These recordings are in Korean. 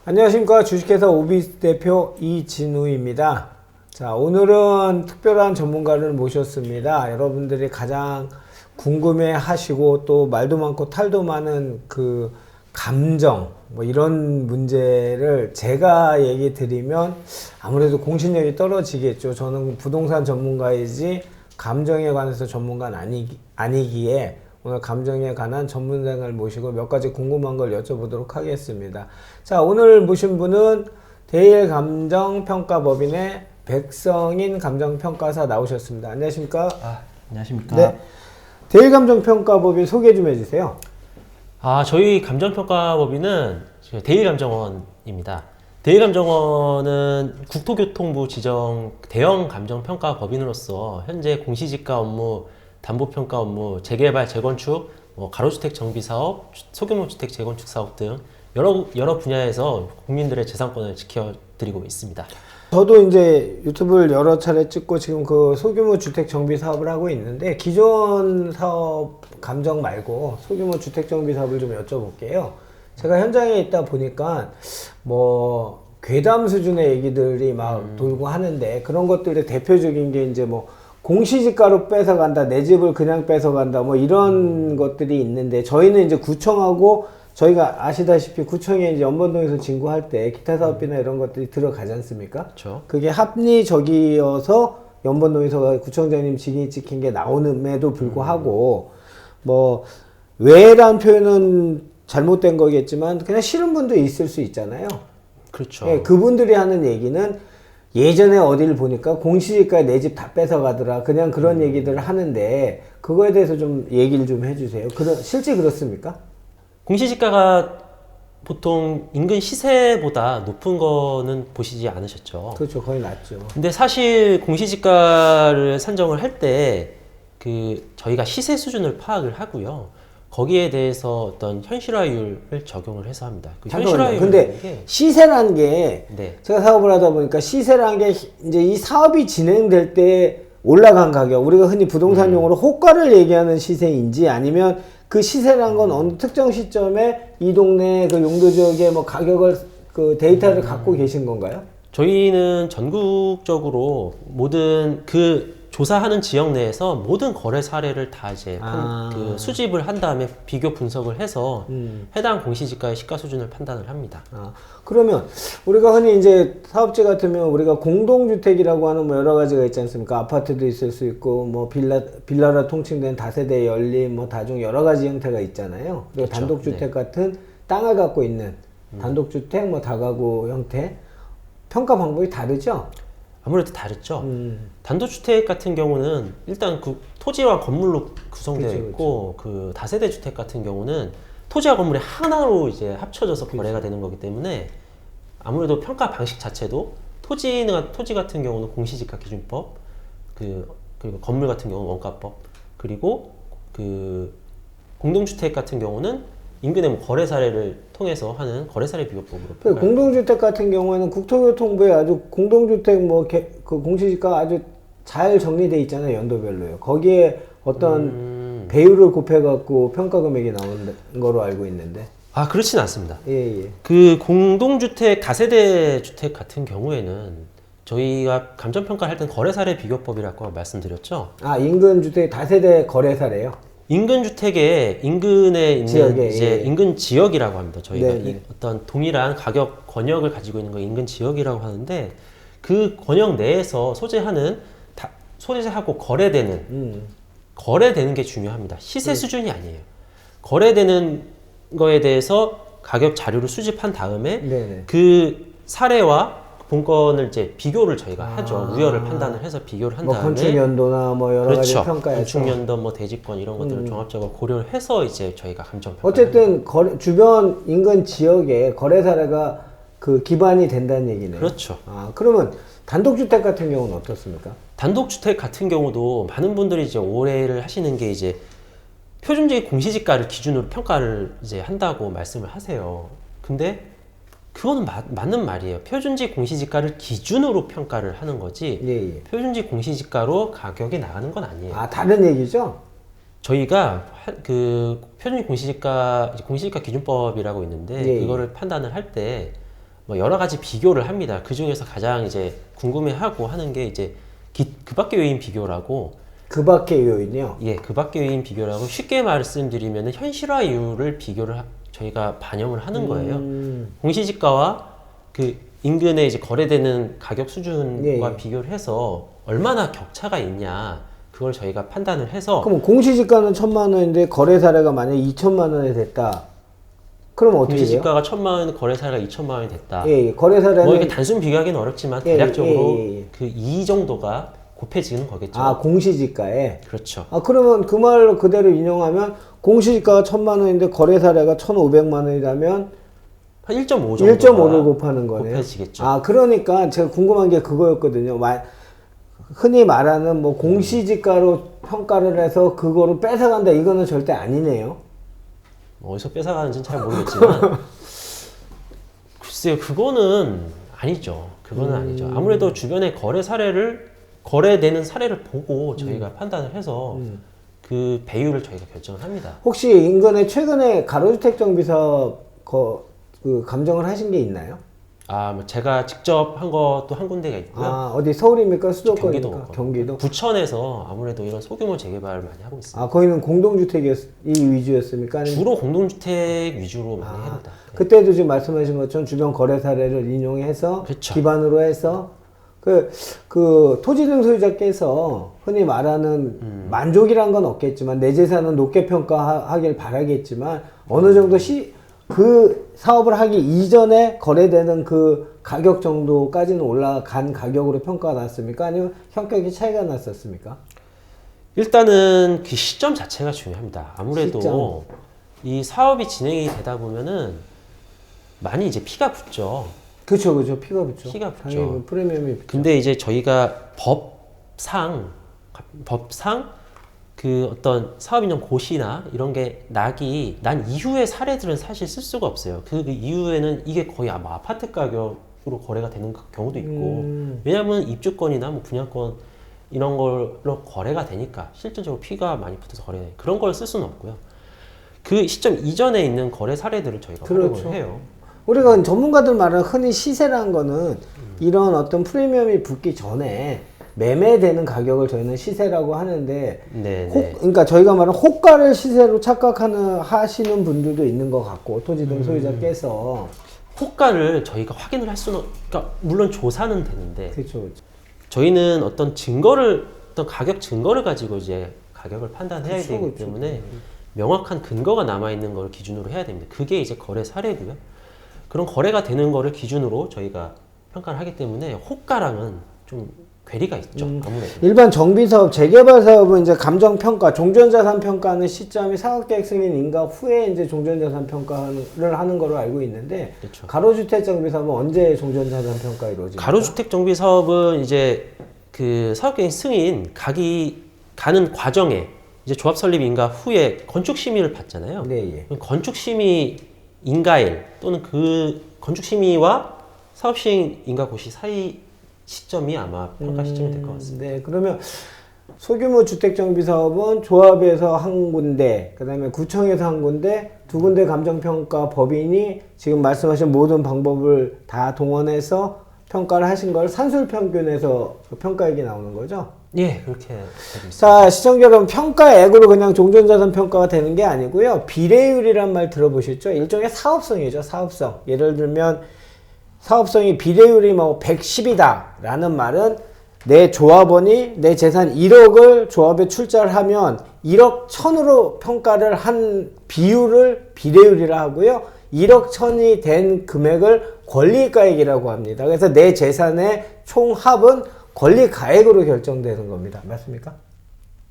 안녕하십니까. 주식회사 오비스 대표 이진우입니다. 자, 오늘은 특별한 전문가를 모셨습니다. 여러분들이 가장 궁금해 하시고 또 말도 많고 탈도 많은 그 감정 뭐 이런 문제를 제가 얘기 드리면 아무래도 공신력이 떨어지겠죠. 저는 부동산 전문가이지 감정에 관해서 전문가는 아니기에 오늘 감정에 관한 전문가를 모시고 몇 가지 궁금한 걸 여쭤보도록 하겠습니다. 자, 오늘 모신 분은 대일감정평가법인의 백성인 감정평가사 나오셨습니다. 안녕하십니까? 안녕하십니까? 네. 대일감정평가법인 소개 좀 해주세요. 저희 감정평가법인은 대일감정원입니다. 대일감정원은 국토교통부 지정 대형 감정평가법인으로서 현재 공시지가 업무, 담보평가 업무, 재개발, 재건축, 가로주택 정비사업, 소규모주택 재건축 사업 등 여러 분야에서 국민들의 재산권을 지켜드리고 있습니다. 저도 이제 유튜브를 여러 차례 찍고 지금 그 소규모 주택 정비 사업을 하고 있는데 기존 사업 감정 말고 소규모 주택 정비 사업을 좀 여쭤볼게요. 제가 현장에 있다 보니까 뭐 괴담 수준의 얘기들이 막 돌고 하는데 그런 것들의 대표적인 게 이제 뭐 공시지가로 뺏어간다, 내 집을 그냥 뺏어간다, 뭐 이런 것들이 있는데 저희는 이제 구청하고 저희가 아시다시피 구청에 이제 연번동에서 진구할 때 기타 사업비나 이런 것들이 들어가지 않습니까? 그렇죠. 그게 합리적이어서 연번동에서 구청장님 직인이 찍힌 게 나오는데도 불구하고 뭐 왜란 표현은 잘못된 거겠지만 그냥 싫은 분도 있을 수 있잖아요. 그렇죠. 예, 그분들이 하는 얘기는 예전에 어디를 보니까 공시지가에 내 집 다 뺏어가더라. 그냥 그런 얘기들을 하는데 그거에 대해서 좀 얘기를 좀 해주세요. 실제 그렇습니까? 공시지가가 보통 인근 시세보다 높은 거는 보시지 않으셨죠? 그렇죠. 거의 낮죠. 근데 사실 공시지가를 산정을 할 때 저희가 시세 수준을 파악을 하고요. 거기에 대해서 어떤 현실화율을 적용을 해서 합니다. 잠깐만요. 근데 시세란 게 네. 제가 사업을 하다 보니까 시세란 게 이제 이 사업이 진행될 때 올라간 가격, 우리가 흔히 부동산 용어로 호가를 얘기하는 시세인지 아니면 그 시세란 건 어느 특정 시점에 이 동네 그 용도 지역의 뭐 가격을 그 데이터를 갖고 계신 건가요? 저희는 전국적으로 모든 조사하는 지역 내에서 모든 거래 사례를 다 이제 수집을 한 다음에 비교 분석을 해서 해당 공시지가의 시가 수준을 판단을 합니다. 그러면 우리가 흔히 이제 사업지 같으면 우리가 공동주택이라고 하는 뭐 여러 가지가 있지 않습니까? 아파트도 있을 수 있고 뭐 빌라로 통칭된 다세대 연립 뭐 다중 여러 가지 형태가 있잖아요. 그리고 그렇죠. 단독주택 네. 같은 땅을 갖고 있는 단독주택 뭐 다가구 형태 평가 방법이 다르죠? 아무래도 다르죠. 단독주택 같은 경우는 일단 그 토지와 건물로 구성되어 그렇죠, 있고 그 다세대 주택 같은 경우는 토지와 건물이 하나로 이제 합쳐져서 거래가 되는 거기 때문에 아무래도 평가 방식 자체도 토지 같은 경우는 공시지가 기준법, 그리고 건물 같은 경우는 원가법, 그리고 공동주택 같은 경우는 인근의 뭐 거래 사례를 통해서 하는 거래 사례 비교법으로. 공동주택 같은 경우에는 국토교통부에 아주 공동주택 그 공시지가 아주 잘 정리돼 있잖아요. 연도별로요. 거기에 어떤 배율을 곱해갖고 평가 금액이 나오는 거로 알고 있는데. 그렇진 않습니다. 예. 그 공동주택, 다세대 주택 같은 경우에는 저희가 감정평가를 할 때는 거래 사례 비교법이라고 말씀드렸죠. 인근 주택 다세대 거래 사례요? 인근 주택의 인근에 있는 지역에, 이제 예. 인근 지역이라고 합니다. 저희가 네네. 어떤 동일한 가격 권역을 가지고 있는 거 인근 지역이라고 하는데 그 권역 내에서 소재하고 거래되는 게 중요합니다. 시세 수준이 아니에요. 거래되는 거에 대해서 가격 자료를 수집한 다음에 네네. 그 사례와 본건을 이제 비교를 저희가 하죠. 우열을 판단을 해서 비교를 한 다음에 건축 연도나 뭐 여러 가지 그렇죠. 평가해서 건축 연도, 뭐 대지권 이런 것들을 종합적으로 고려를 해서 이제 저희가 감정 평가. 어쨌든 주변 인근 지역에 거래 사례가 그 기반이 된다는 얘기네요. 그렇죠. 그러면 단독주택 같은 경우는 어떻습니까? 단독주택 같은 경우도 많은 분들이 이제 오해를 하시는 게 이제 표준적인 공시지가를 기준으로 평가를 이제 한다고 말씀을 하세요. 근데 그거는 맞는 말이에요. 표준지 공시지가를 기준으로 평가를 하는 거지 예. 표준지 공시지가로 가격이 나가는 건 아니에요. 다른 얘기죠? 저희가 그 표준지 공시지가 기준법이라고 있는데 예. 그거를 판단을 할 때 뭐 여러 가지 비교를 합니다. 그 중에서 가장 이제 궁금해하고 하는 게 이제 그 밖의 요인 비교라고. 그 밖의 요인이요? 예, 그 밖의 요인 비교라고 쉽게 말씀드리면은 현실화율을 저희가 반영을 하는 거예요. 공시지가와 그 인근에 이제 거래되는 가격 수준과 예. 비교를 해서 얼마나 격차가 있냐, 그걸 저희가 판단을 해서. 그럼 공시지가는 1,000만 원인데 거래 사례가 만약에 2천만 원이 됐다. 그럼 어떻게 돼요? 공시지가가 1,000만 원, 거래 사례가 2천만 원이 됐다. 예, 거래 사례는 뭐 이게 단순 비교하기는 어렵지만 예, 대략적으로 예. 그 2 정도가 곱해지는 거겠죠. 아, 공시지가에. 그렇죠. 아, 그러면 그 말 그대로 인용하면 공시지가가 1,000만 원인데 거래 사례가 1,500만 원이라면 한 1.5 정도가 1.5를 곱하는 거네요. 곱해지겠죠. 아, 그러니까 제가 궁금한 게 그거였거든요. 흔히 말하는 뭐 공시지가로 평가를 해서 그거를 뺏어간다, 이거는 절대 아니네요. 어디서 뺏어가는지는 잘 모르겠지만 글쎄요, 그거는 아니죠. 그거는 아니죠. 아무래도 주변의 거래되는 사례를 보고 저희가 판단을 해서 그 배율을 저희가 결정을 합니다. 혹시 인근에 최근에 가로주택 정비 사업 그 감정을 하신 게 있나요? 아, 뭐 제가 직접 한 것도 한 군데가 있고요. 아, 어디 서울입니까? 수도권입니까? 경기도. 경기도? 부천에서 아무래도 이런 소규모 재개발을 많이 하고 있습니다. 아, 거기는 공동주택이 위주였습니까? 아니면 주로 공동주택 위주로 많이 합니다. 네. 그때도 지금 말씀하신 것처럼 주변 거래 사례를 인용해서 그렇죠. 기반으로 해서 그 토지 등 소유자께서 흔히 말하는 만족이란 건 없겠지만 내 재산은 높게 평가하길 바라겠지만 어느 정도 그 사업을 하기 이전에 거래되는 그 가격 정도까지는 올라간 가격으로 평가가 났습니까? 아니면 현격히 차이가 났었습니까? 일단은 그 시점 자체가 중요합니다. 아무래도 시점. 이 사업이 진행이 되다 보면은 많이 이제 피가 붙죠. 그쵸. 피가 붙죠. 피가 붙죠. 당연히 그 프리미엄이 붙죠. 근데 이제 저희가 법상 그 어떤 사업인용 고시나 이런 게 난 이후의 사례들은 사실 쓸 수가 없어요. 그 이후에는 이게 거의 아마 아파트 가격으로 거래가 되는 경우도 있고, 왜냐하면 입주권이나 뭐 분양권 이런 걸로 거래가 되니까 실질적으로 피가 많이 붙어서 그런 걸 쓸 수는 없고요. 그 시점 이전에 있는 거래 사례들을 저희가 그렇죠. 활용을 해요. 우리가 전문가들 말하는 흔히 시세라는 거는 이런 어떤 프리미엄이 붙기 전에 매매되는 가격을 저희는 시세라고 하는데, 네. 그러니까 저희가 말하는 호가를 시세로 하시는 분들도 있는 것 같고, 토지 등 소유자께서. 호가를 저희가 확인을 할 수는, 그러니까 물론 조사는 되는데, 그렇죠. 저희는 어떤 가격 증거를 가지고 이제 가격을 판단해야 되기 때문에 명확한 근거가 남아 있는 걸 기준으로 해야 됩니다. 그게 이제 거래 사례고요. 그런 거래가 되는 거를 기준으로 저희가 평가를 하기 때문에 호가랑은 좀 괴리가 있죠. 아무래도. 일반 정비사업, 재개발 사업은 이제 감정평가, 종전자산 평가하는 시점이 사업계획 승인 인가 후에 이제 종전자산 평가를 하는 걸로 알고 있는데, 그렇죠. 가로주택 정비사업은 언제 종전자산 평가 이루어집니까? 가로주택 정비 사업은 이제 그 사업계획 승인 가는 과정에 이제 조합 설립 인가 후에 건축 심의를 받잖아요. 네, 예. 건축 심의 인가일 또는 그 건축 심의와 사업 시행 인가 고시 사이 시점이 아마 평가 시점이 될 것 같습니다. 네, 그러면 소규모 주택 정비 사업은 조합에서 한 군데, 그다음에 구청에서 한 군데, 두 군데 감정평가 법인이 지금 말씀하신 모든 방법을 다 동원해서 평가를 하신 걸 산술평균에서 평가액이 나오는 거죠? 예, 그렇게 되고 있습니다. 자, 시청자 여러분, 평가액으로 그냥 종전자산 평가가 되는 게 아니고요. 비례율이란 말 들어보셨죠? 일종의 사업성이죠, 사업성. 예를 들면 사업성이 비례율이 뭐 110이다 라는 말은 내 조합원이 내 재산 1억을 조합에 출자를 하면 1억 1000으로 평가를 한 비율을 비례율이라 하고요. 1억 1000이 된 금액을 권리가액이라고 합니다. 그래서 내 재산의 총합은 권리가액으로 결정되는 겁니다. 맞습니까?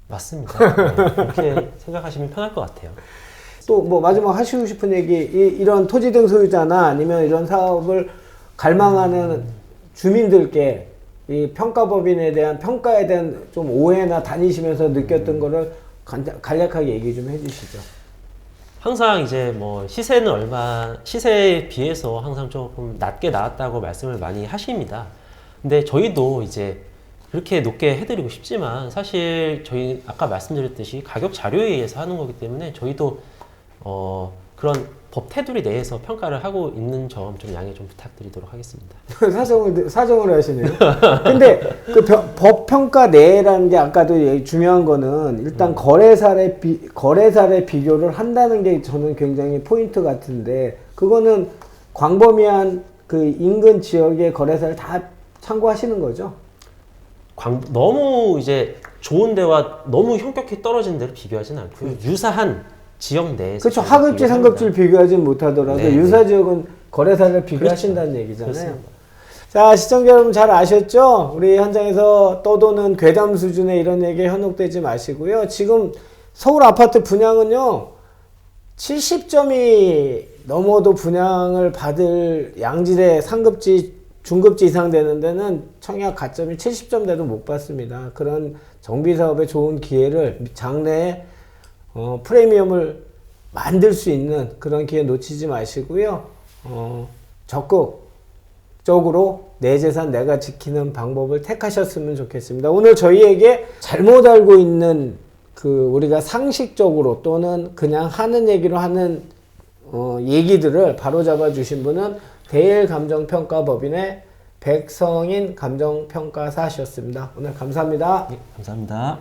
맞습니다. 네, 그렇게 생각하시면 편할 것 같아요. 또 뭐 마지막 하시고 싶은 얘기, 이런 토지 등 소유자나 아니면 이런 사업을 갈망하는 주민들께 이 평가법인에 대한 평가에 대한 좀 오해나 다니시면서 느꼈던 거를 간략하게 얘기 좀 해주시죠. 항상 이제 뭐 시세에 비해서 항상 조금 낮게 나왔다고 말씀을 많이 하십니다. 근데 저희도 이제 그렇게 높게 해드리고 싶지만 사실 저희 아까 말씀드렸듯이 가격 자료에 의해서 하는 거기 때문에 저희도 그런 법 테두리 내에서 평가를 하고 있는 점 좀 양해 좀 부탁드리도록 하겠습니다. 사정을 하시네요. 근데 그 법 평가 내라는 게 아까도 중요한 거는 일단 거래사례 비교를 한다는 게 저는 굉장히 포인트 같은데 그거는 광범위한 그 인근 지역의 거래사를 다 참고하시는 거죠? 너무 이제 좋은 데와 너무 현격히 떨어진 데를 비교하지는 않고요. 유사한 지역 내에서 그렇죠. 하급지, 상급지를 비교하진 못하더라도 네, 유사 지역은 거래사를 비교하신다는 얘기잖아요. 그렇습니다. 자, 시청자 여러분 잘 아셨죠? 우리 현장에서 떠도는 괴담 수준의 이런 얘기에 현혹되지 마시고요. 지금 서울 아파트 분양은요, 70점이 넘어도 분양을 받을 양질의 상급지, 중급지 이상 되는 데는 청약 가점이 70점 돼도 못 받습니다. 그런 정비사업에 좋은 기회를 장래에 프리미엄을 만들 수 있는 그런 기회 놓치지 마시고요. 적극적으로 내 재산 내가 지키는 방법을 택하셨으면 좋겠습니다. 오늘 저희에게 잘못 알고 있는 우리가 상식적으로 또는 그냥 하는 얘기로 하는 얘기들을 바로잡아 주신 분은 대일감정평가법인의 백성인 감정평가사셨습니다. 오늘 감사합니다. 네, 감사합니다.